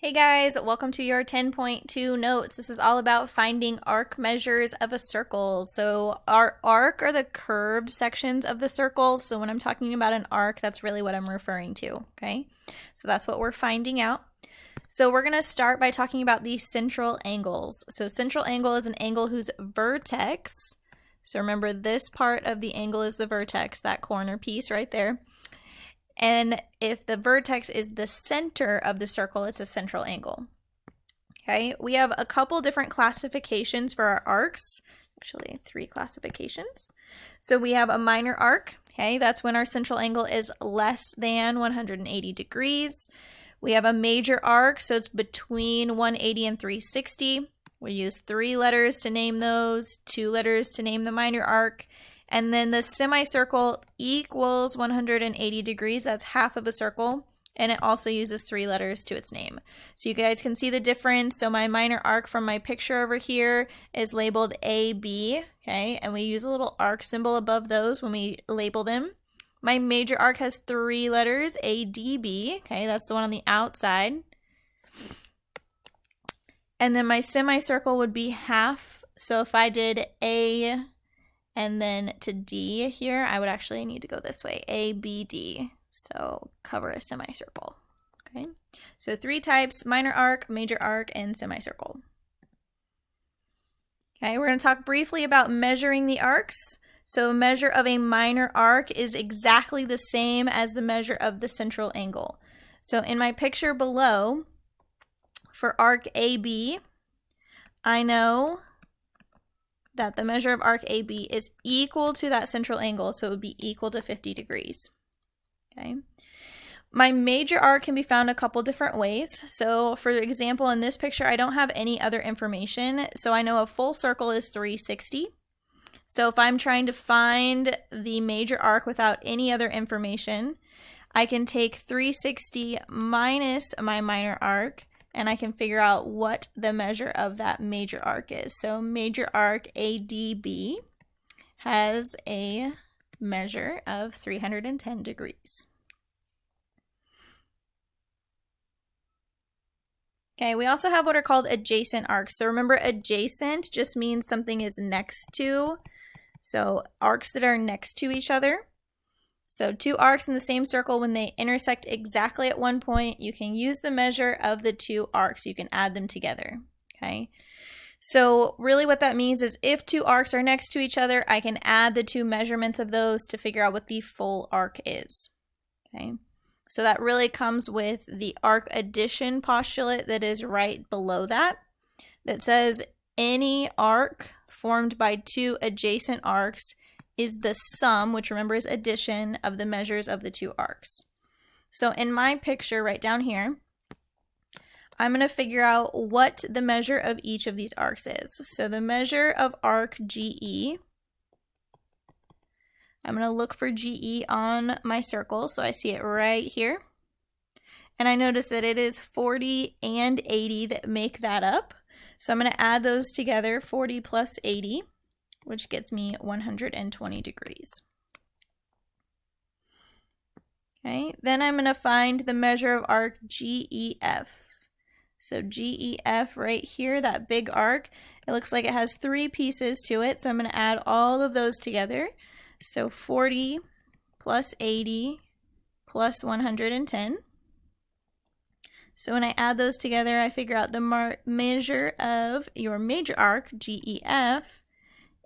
Hey guys, welcome to your 10.2 notes. This is all about finding arc measures of a circle. So our arc are the curved sections of the circle. So when I'm talking about an arc, that's really what I'm referring to, okay? So that's what we're finding out. So we're going to start by talking about the central angles. So central angle is an angle whose vertex, so remember this part of the angle is the vertex, that corner piece right there. And if the vertex is the center of the circle, it's a central angle. Okay, we have a couple different classifications for our arcs. Actually, 3 classifications. So we have a minor arc. Okay, that's when our central angle is less than 180 degrees. We have a major arc, so it's between 180 and 360. We use 3 letters to name those, 2 letters to name the minor arc. And then the semicircle equals 180 degrees. That's half of a circle. And it also uses 3 letters to its name. So you guys can see the difference. So my minor arc from my picture over here is labeled AB. Okay, and we use a little arc symbol above those when we label them. My major arc has 3 letters, ADB. Okay, that's the one on the outside. And then my semicircle would be half. So if I did A and then to D here, I would actually need to go this way, A, B, D. So cover a semicircle, okay? So 3 types, minor arc, major arc, and semicircle. Okay, we're gonna talk briefly about measuring the arcs. So a measure of a minor arc is exactly the same as the measure of the central angle. So in my picture below, for arc AB, I know that the measure of arc AB is equal to that central angle, so it would be equal to 50 degrees. Okay. My major arc can be found a couple different ways. So for example, in this picture, I don't have any other information. So I know a full circle is 360. So if I'm trying to find the major arc without any other information, I can take 360 minus my minor arc, and I can figure out what the measure of that major arc is. So major arc ADB has a measure of 310 degrees. Okay, we also have what are called adjacent arcs. So remember, adjacent just means something is next to. So arcs that are next to each other. So 2 arcs in the same circle, when they intersect exactly at one point, you can use the measure of the 2 arcs. You can add them together, okay? So really what that means is if 2 arcs are next to each other, I can add the 2 measurements of those to figure out what the full arc is, okay? So that really comes with the arc addition postulate that is right below that says any arc formed by 2 adjacent arcs is the sum, which remember is addition, of the measures of the 2 arcs. So in my picture right down here, I'm going to figure out what the measure of each of these arcs is. So the measure of arc GE, I'm going to look for GE on my circle, so I see it right here. And I notice that it is 40 and 80 that make that up. So I'm going to add those together, 40 plus 80. Which gets me 120 degrees. Okay, then I'm going to find the measure of arc GEF. So GEF right here, that big arc, it looks like it has 3 pieces to it, so I'm going to add all of those together. So 40 plus 80 plus 110. So when I add those together, I figure out the measure of your major arc, GEF,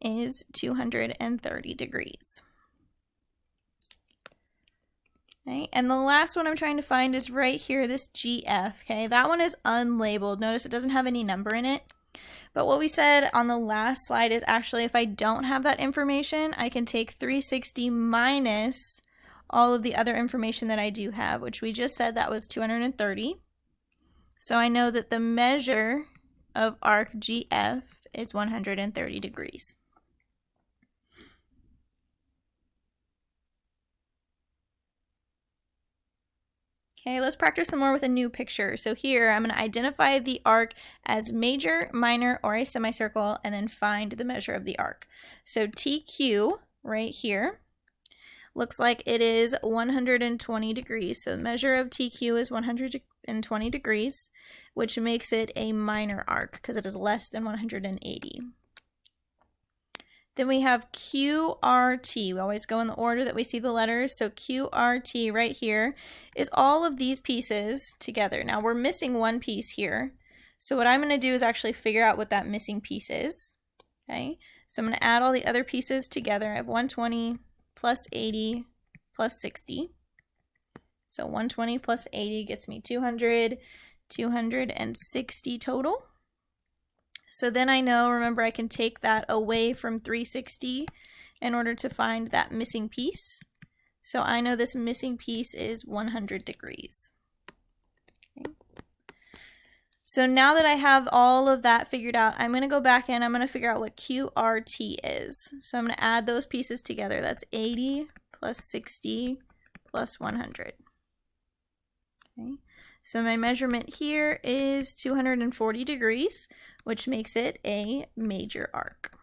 is 230 degrees. Okay, and the last one I'm trying to find is right here, this GF. Okay, that one is unlabeled. Notice it doesn't have any number in it. But what we said on the last slide is actually if I don't have that information, I can take 360 minus all of the other information that I do have, which we just said that was 230. So I know that the measure of arc GF is 130 degrees. Okay, let's practice some more with a new picture. So here, I'm going to identify the arc as major, minor, or a semicircle, and then find the measure of the arc. So TQ, right here, looks like it is 120 degrees. So the measure of TQ is 120 degrees, which makes it a minor arc because it is less than 180. Then we have QRT. We always go in the order that we see the letters. So QRT right here is all of these pieces together. Now we're missing one piece here. So what I'm going to do is actually figure out what that missing piece is. Okay, so I'm going to add all the other pieces together. I have 120 plus 80 plus 60. So 120 plus 80 gets me 200, 260 total. So then I know, remember, I can take that away from 360 in order to find that missing piece. So I know this missing piece is 100 degrees. Okay. So now that I have all of that figured out, I'm going to go back in, I'm going to figure out what QRT is. So I'm going to add those pieces together. That's 80 plus 60 plus 100. Okay. So my measurement here is 240 degrees, which makes it a major arc.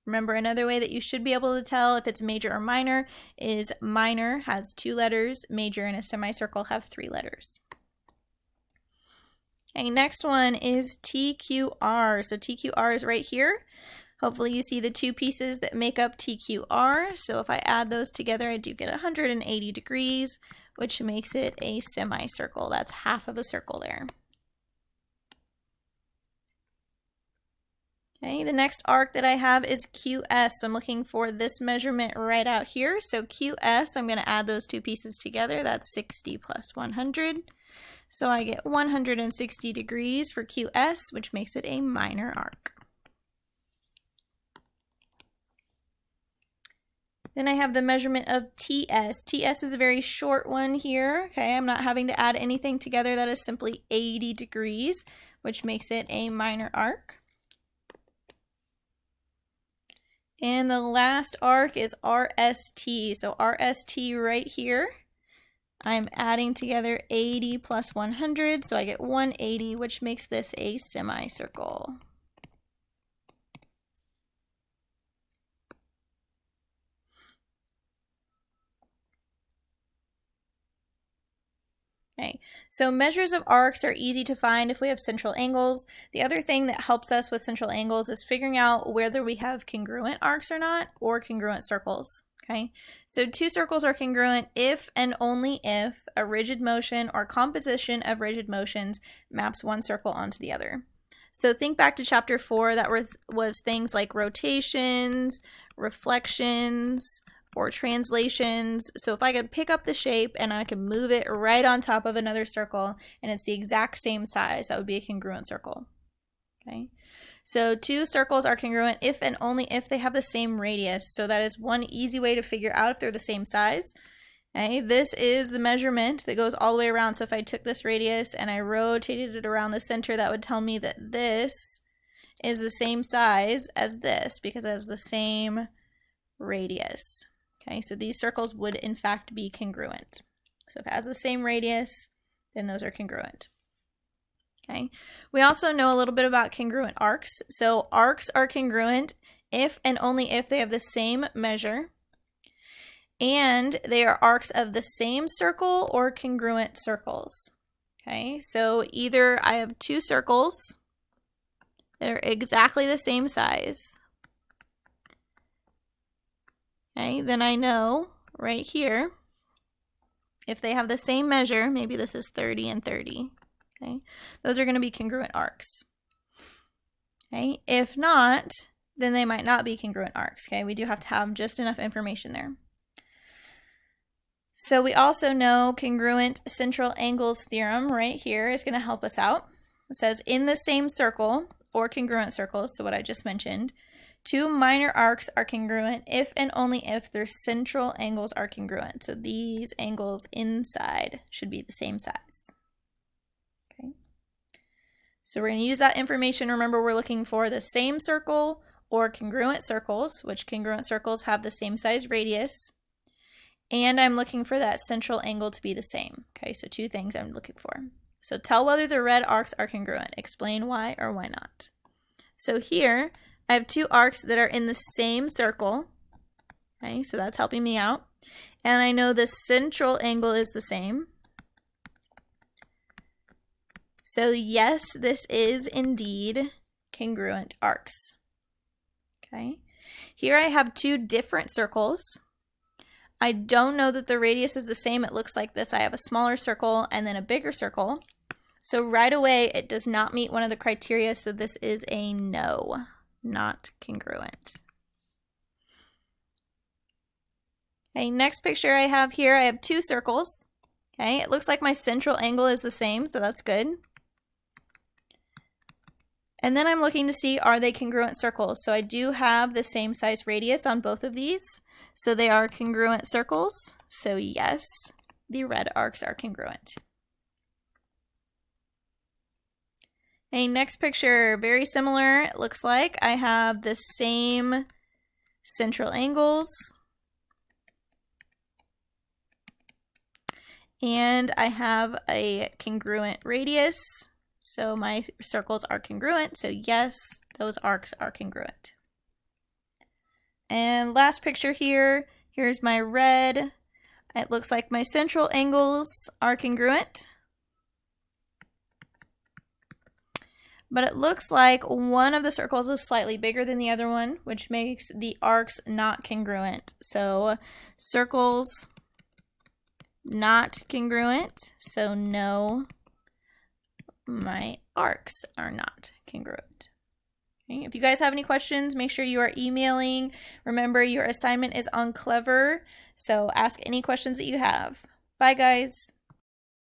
Remember, another way that you should be able to tell if it's major or minor is minor has 2 letters, major in a semicircle have 3 letters. Okay, next one is TQR. So TQR is right here. Hopefully you see the 2 pieces that make up TQR. So if I add those together, I do get 180 degrees, which makes it a semicircle. That's half of a circle there. Okay, the next arc that I have is QS. So I'm looking for this measurement right out here. So QS, I'm going to add those 2 pieces together. That's 60 plus 100. So I get 160 degrees for QS, which makes it a minor arc. Then I have the measurement of TS. TS is a very short one here. Okay, I'm not having to add anything together. That is simply 80 degrees, which makes it a minor arc. And the last arc is RST. So RST right here, I'm adding together 80 plus 100, so I get 180, which makes this a semicircle. Okay, so measures of arcs are easy to find if we have central angles. The other thing that helps us with central angles is figuring out whether we have congruent arcs or not, or congruent circles. Okay, so 2 circles are congruent if and only if a rigid motion or composition of rigid motions maps one circle onto the other. So think back to chapter 4, that was things like rotations, reflections, or translations. So if I could pick up the shape and I could move it right on top of another circle and it's the exact same size, that would be a congruent circle. Okay, so 2 circles are congruent if and only if they have the same radius. So that is one easy way to figure out if they're the same size. Okay, this is the measurement that goes all the way around. So if I took this radius and I rotated it around the center, that would tell me that this is the same size as this because it has the same radius. Okay, so these circles would in fact be congruent. So if it has the same radius, then those are congruent. Okay, we also know a little bit about congruent arcs. So arcs are congruent if and only if they have the same measure and they are arcs of the same circle or congruent circles. Okay, so either I have 2 circles that are exactly the same size. Okay, then I know right here, if they have the same measure, maybe this is 30 and 30, okay, those are going to be congruent arcs. Okay, if not, then they might not be congruent arcs. Okay, we do have to have just enough information there. So we also know congruent central angles theorem right here is going to help us out. It says in the same circle or congruent circles, so what I just mentioned, 2 minor arcs are congruent if and only if their central angles are congruent. So these angles inside should be the same size. Okay. So we're going to use that information. Remember, we're looking for the same circle or congruent circles, which congruent circles have the same size radius. And I'm looking for that central angle to be the same. Okay, so 2 things I'm looking for. So tell whether the red arcs are congruent. Explain why or why not. So here, I have 2 arcs that are in the same circle. Okay, so that's helping me out. And I know the central angle is the same. So yes, this is indeed congruent arcs. Okay. Here I have two different circles. I don't know that the radius is the same. It looks like this. I have a smaller circle and then a bigger circle. So right away, it does not meet one of the criteria, so this is a no, not congruent. Okay, next picture I have here, I have two circles. Okay, it looks like my central angle is the same, so that's good. And then I'm looking to see, are they congruent circles? So I do have the same size radius on both of these. So they are congruent circles. So yes, the red arcs are congruent. Okay, next picture, very similar. It looks like I have the same central angles. And I have a congruent radius. So my circles are congruent. So yes, those arcs are congruent. And last picture here, here's my red. It looks like my central angles are congruent. But it looks like one of the circles is slightly bigger than the other one, which makes the arcs not congruent. So circles not congruent, so no, my arcs are not congruent. Okay. If you guys have any questions, make sure you are emailing. Remember, your assignment is on Clever, so ask any questions that you have. Bye, guys.